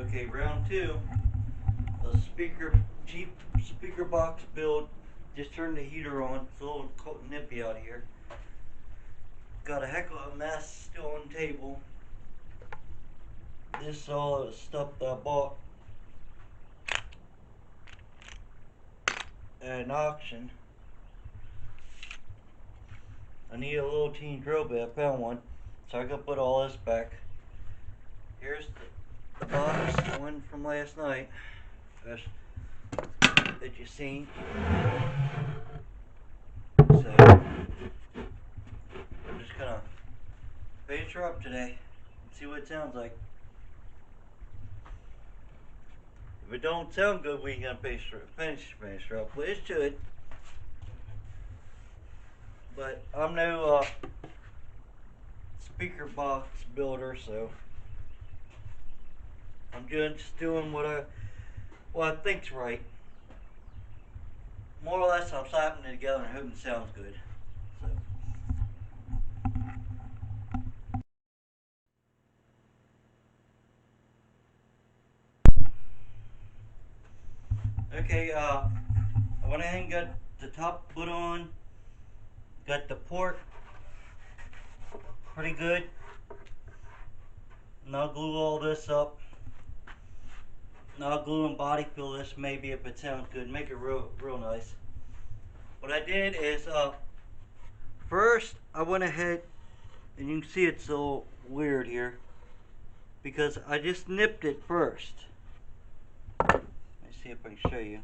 Okay, round two. A cheap speaker box build. Just turned the heater on. It's a little cold and nippy out here. Got a heck of a mess still on the table. This is all the stuff that I bought at an auction. I need a little teeny drill bit. I found one, so I gotta put all this back. Here's the box, one from last night that you seen. So I'm just gonna finish her up today and see what it sounds like. If it don't sound good, we ain't gonna finish her up. But it should. But I'm no speaker box builder, so I'm just doing what I think's right. More or less, I'm slapping it together and hoping it sounds good. So. Okay, I went ahead and got the top put on. Got the port pretty good. And I'll glue all this up. And I'll glue and body fill this maybe if it sounds good. Make it real nice. What I did is, first I went ahead, and you can see it's a little weird here, because I just nipped it first. Let me see if I can show you.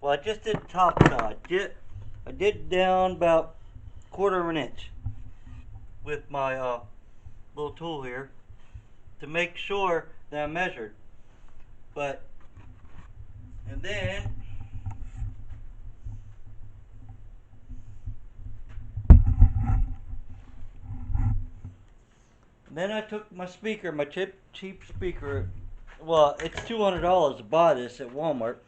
Well, I just did the top side. I did down about 1/4 of an inch with my little tool here to make sure that I measured. And then I took my speaker, my cheap speaker. Well, it's $200 to buy this at Walmart.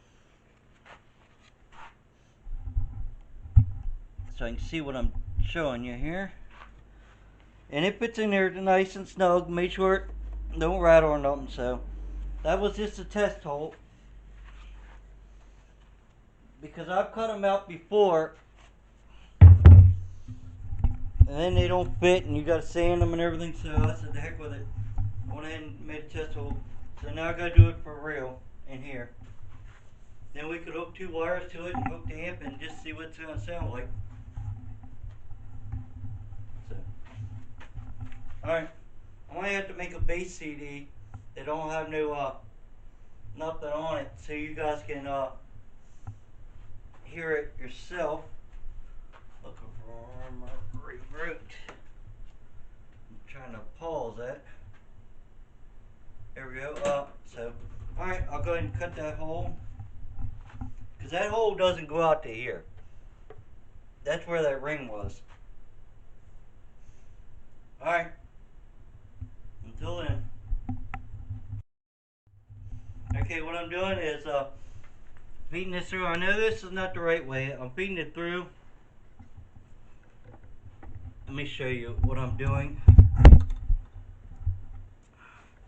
So I can see what I'm showing you here. And it fits in there nice and snug. Make sure it don't rattle or nothing. So that was just a test hole, because I've cut them out before and then they don't fit and you gotta sand them and everything. So I said the heck with it. I went ahead and made a test hole. So now I gotta do it for real in here. Then we could hook 2 wires to it and hook the amp and just see what it's gonna sound like. So, alright, I might have to make a bass CD that don't have no nothing on it, so you guys can hear it yourself. Looking for my remote. I'm trying to pause that. There we go. So, alright, I'll go ahead and cut that hole, because that hole doesn't go out to here. That's where that ring was. Alright. Until then. Okay, what I'm doing is feeding this through. I know this is not the right way. I'm feeding it through. Let me show you what I'm doing.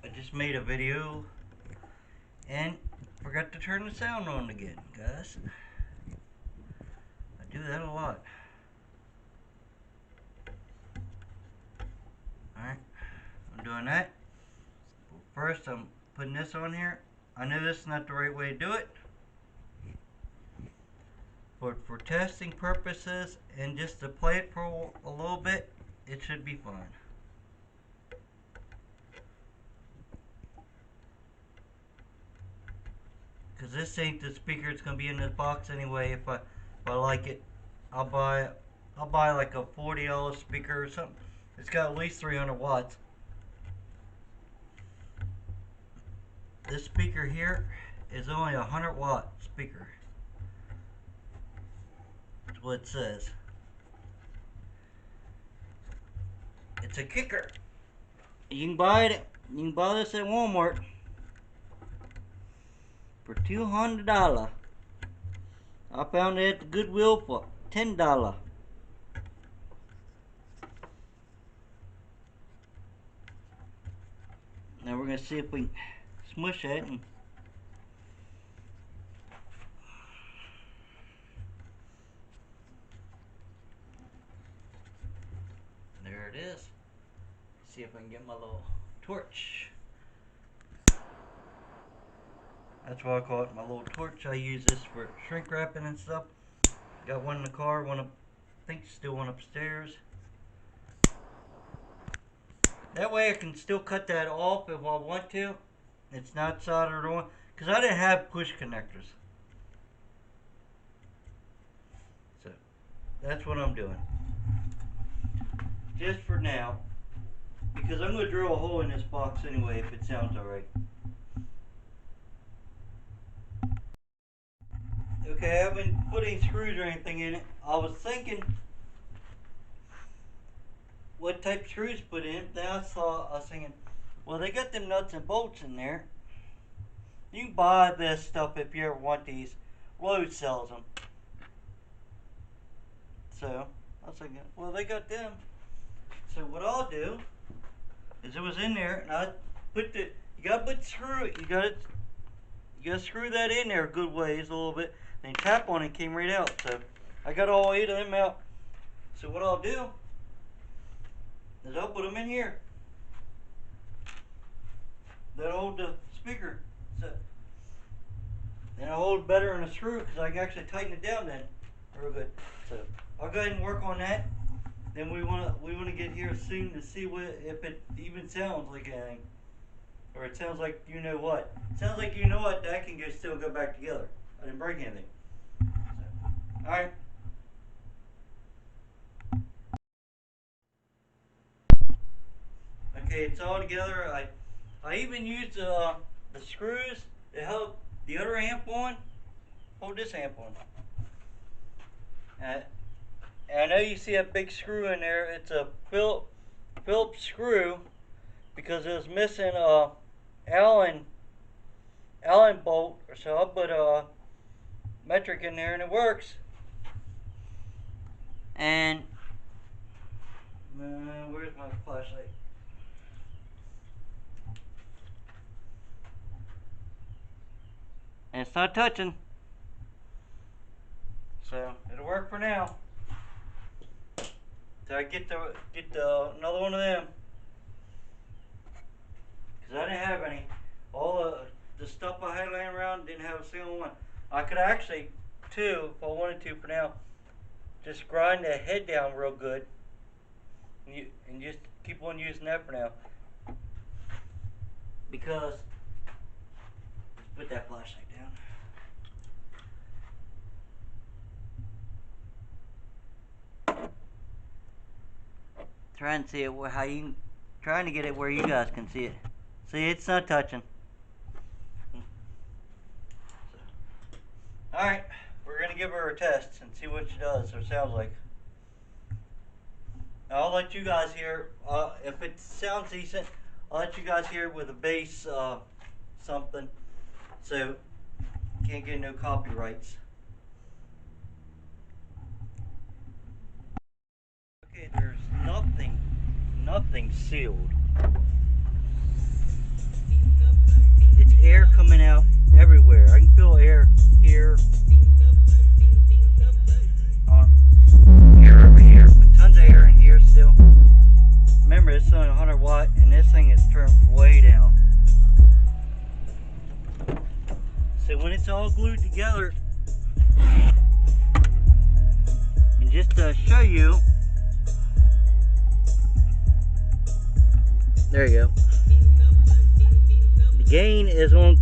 I just made a video and forgot to turn the sound on again, guys. I do that a lot. Alright, I'm doing that. First, I'm putting this on here. I know this is not the right way to do it, but for testing purposes and just to play it for a little bit, it should be fine. Because this ain't the speaker that's going to be in this box anyway. If I like it, I'll buy like a $40 speaker or something. It's got at least 300 watts. This speaker here is only a 100-watt speaker. That's what it says. It's a kicker. You can buy it. You can buy this at Walmart for $200. I found it at the Goodwill for $10. Now we're going to see if we can smush it. And there it is. See if I can get my little torch. That's what I call it, my little torch. I use this for shrink wrapping and stuff. Got one in the car, one up, I think still one upstairs. That way I can still cut that off if I want to. It's not soldered on, because I didn't have push connectors. So that's what I'm doing. Just for now, because I'm going to drill a hole in this box anyway if it sounds alright. Okay, I haven't put any screws or anything in it. I was thinking what type of screws to put in it. Then I was thinking, well, they got them nuts and bolts in there. You can buy this stuff if you ever want these. Lowe's sells them. So I was thinking, well, they got them. So what I'll do is it was in there, and I put the, you gotta put screw it, you gotta screw that in there a good ways, a little bit, and you tap on it, came right out. So I got all 8 of them out. So what I'll do is I'll put them in here. That'll hold the speaker. So and I'll hold better in a screw because I can actually tighten it down then. Real good. So I'll go ahead and work on that. Then we wanna get here soon to see if it even sounds like anything, or it sounds like you know what. It sounds like you know what. That can still go back together. I didn't break anything. So, all right. Okay, it's all together. I even used the screws to help the other amp on. Hold this amp on. And I know you see a big screw in there. It's a Phillips screw because it was missing a Allen bolt. So I put a metric in there and it works. And where's my flashlight? And it's not touching. So it'll work for now. So I get another one of them, because I didn't have any. All the stuff I had laying around didn't have a single one. I could actually, too, if I wanted to for now, just grind the head down real good, and just keep on using that for now. Because let's put that flashlight down. Try and see it how you trying to get it where you guys can see it. See, it's not touching. All right, we're gonna give her a test and see what she does or sounds like. Now, I'll let you guys hear. If it sounds decent, I'll let you guys hear it with a bass something. So can't get no copyrights. Okay, there's nothing sealed. It's air coming out everywhere. I can feel air here, air over here, but tons of air in here still. Remember, it's only 100 watt, and this thing is turned way down. So when it's all glued together, and just to show you, there you go. The gain is on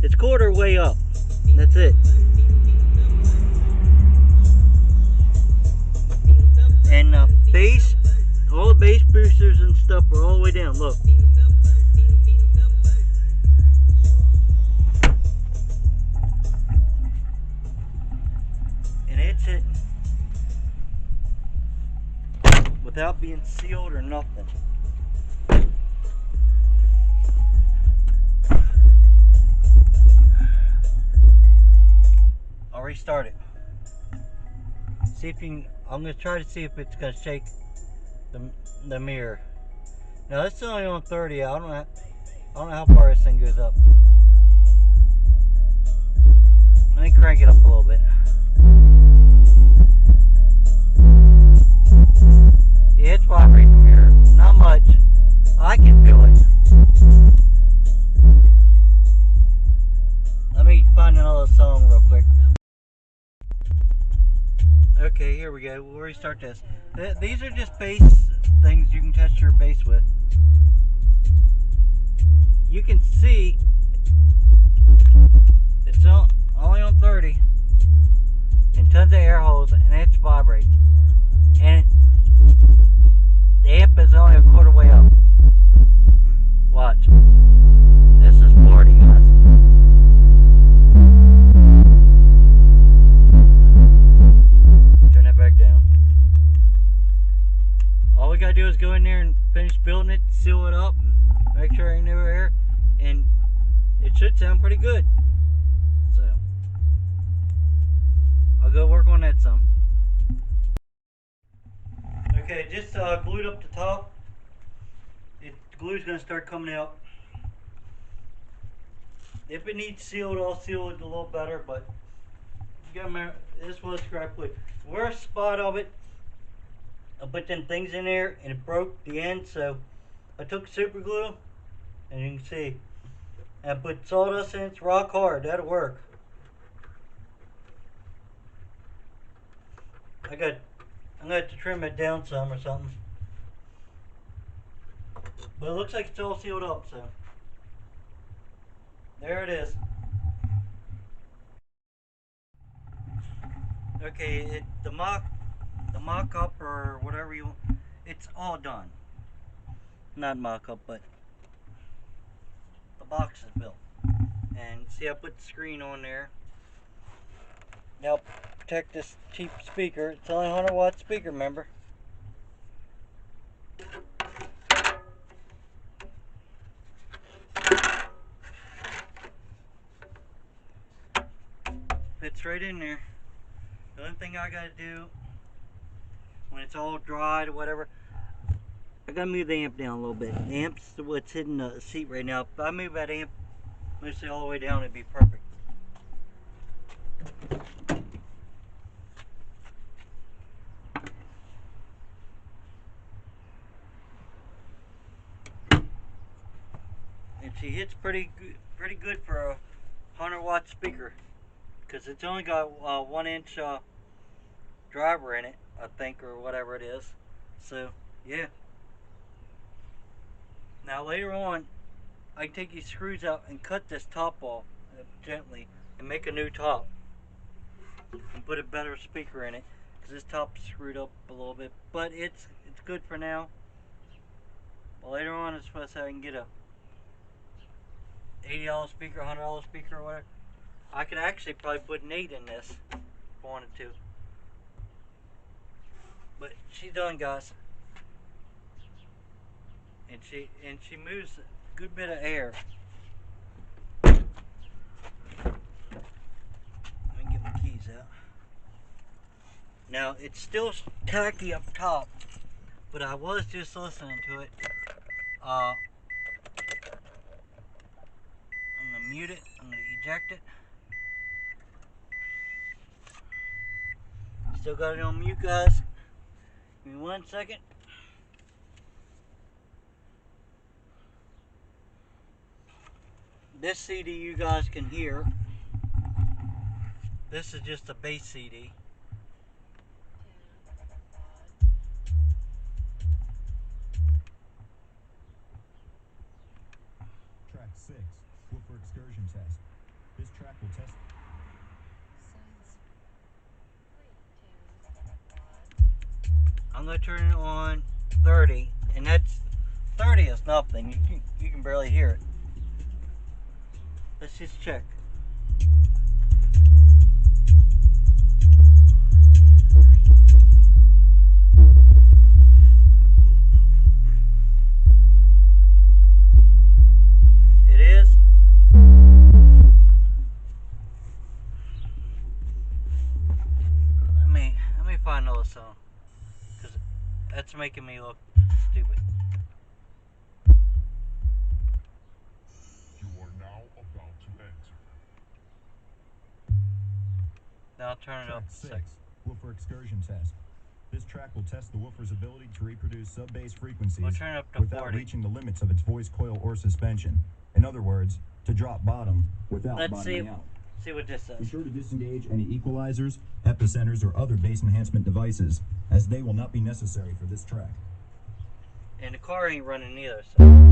it's quarter way up. That's it. And the bass, all the bass boosters and stuff are all the way down. Look. And it's hitting without being sealed or nothing. I'll restart it. See if you can, I'm going to try to see if it's going to shake the mirror. Now it's only on 30. I don't have, I don't know how far this thing goes up. Let me crank it up a little bit. Yeah, it's vibrating from here. Not much. I can feel it. Let me find another song real quick. Okay, here we go. We'll restart this. These are just bass things you can test your bass with. You can see it's only on 30 and tons of air holes, and it's vibrating. And the amp is only a quarter way up. Watch. This is 40, guys. Turn that back down. All we gotta do is go in there and finish building it, seal it up, and make sure ain't no air, and it should sound pretty good. So I'll go work on that some. Okay, just glued up the top. The glue's gonna start coming out. If it needs sealed, I'll seal it a little better, but you gotta remember, this was scrap wood. Worst spot of it, I put them things in there and it broke the end, so I took super glue, and you can see, and I put sawdust in it. It's rock hard. That'll work. I'm gonna have to trim it down some or something, but it looks like it's all sealed up. So there it is. Okay, the mock-up or whatever you want, it's all done. Not mock-up, but the box is built. And see, I put the screen on there. Now protect this cheap speaker. It's only a 100-watt speaker, remember? Fits right in there. The only thing I gotta do when it's all dried or whatever, I gotta move the amp down a little bit. The amp's what's hitting the seat right now. If I move that amp mostly all the way down, it'd be perfect. And see, it's pretty good for a 100-watt speaker, because it's only got a 1-inch driver in it, I think, or whatever it is. So yeah. Now later on, I can take these screws out and cut this top off gently and make a new top and put a better speaker in it, because this top's screwed up a little bit, but it's good for now. But later on, it's supposed to I can get a $80 speaker, $100 speaker, or whatever. I could actually probably put an 8 in this if I wanted to. But she's done, guys. And she moves a good bit of air. Let me get my keys out. Now it's still tacky up top, but I was just listening to it. I'm gonna mute it. I'm gonna eject it. Still got it on mute, guys. Give me 1 second. This CD you guys can hear. This is just a bass CD. Track 6, Subwoofer excursion test. This track will test. I'm gonna turn it on 30, and that's 30 is nothing. You can barely hear it. Let's just check. It is. Let me find another song, because that's making me look stupid. Now I'll turn it up Track a 6, sec. woofer excursion test. This track will test the woofer's ability to reproduce sub-bass We'll frequencies turn it up to without 40. reaching the limits of its voice coil or suspension. In other words, to drop bottom without Let's bottoming out. see what this Be says. sure to disengage any equalizers, epicenters, or other bass enhancement devices, as they will not be necessary for this track. And the car ain't running either, so.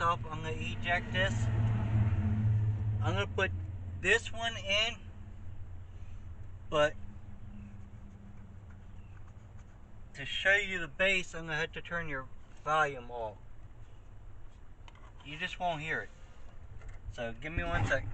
Off. I'm going to eject this. I'm going to put this one in, but to show you the bass, I'm going to have to turn your volume off. You just won't hear it. So give me 1 second.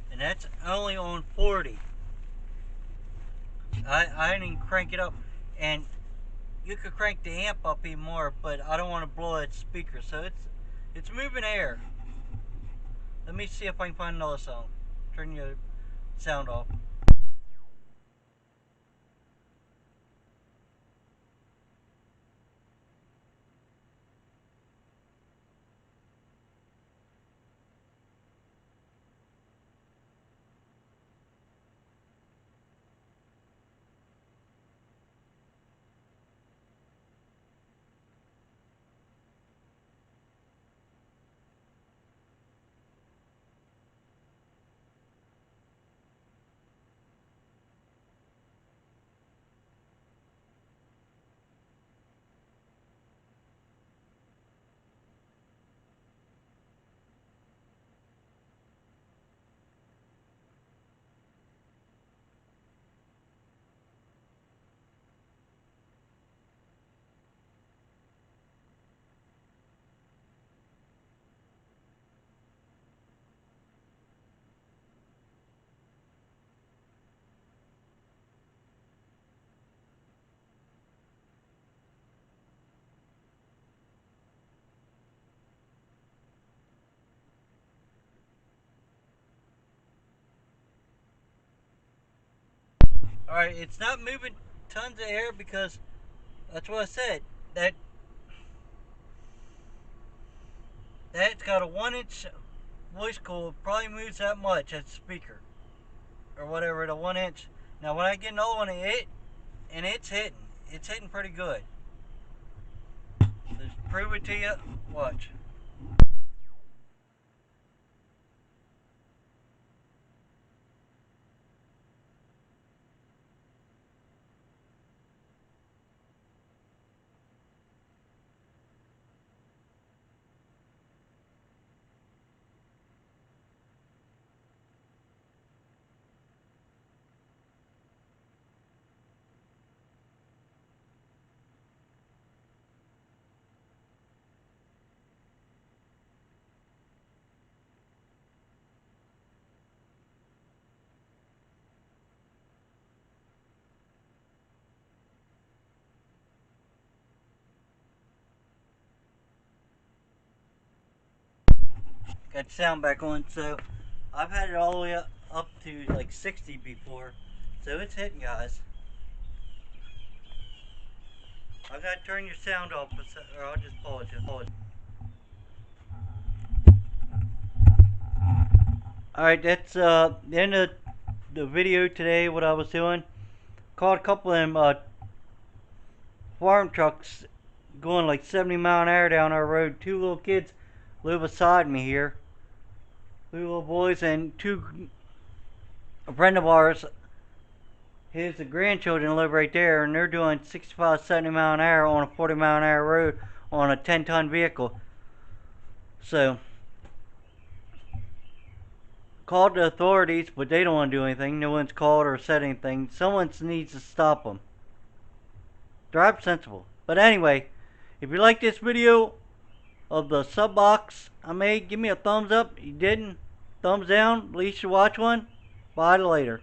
And that's only on 40. I didn't even crank it up. And you could crank the amp up even more, but I don't want to blow that speaker, so it's moving air. Let me see if I can find another song. Turn your sound off. Alright, it's not moving tons of air because that's what I said. That's got a 1-inch voice coil. It probably moves that much at the speaker. Or whatever, the 1-inch. Now when I get another one, it's hitting. It's hitting pretty good. Just prove it to you. Watch. Got the sound back on, so I've had it all the way up up to like 60 before. So it's hitting, guys. I gotta turn your sound off, or I'll just pause you. Alright, that's the end of the video today, what I was doing. Caught a couple of them farm trucks going like 70 mile an hour down our road. Two little kids live beside me here. Two little boys and a friend of ours, his grandchildren live right there, and they're doing 65, 70 mile an hour on a 40 mile an hour road on a 10-ton vehicle. So, called the authorities, but they don't want to do anything. No one's called or said anything. Someone needs to stop them. Drive sensible. But anyway, if you like this video of the sub box I made, give me a thumbs up. If you didn't, thumbs down. At least you watch one. Bye till later.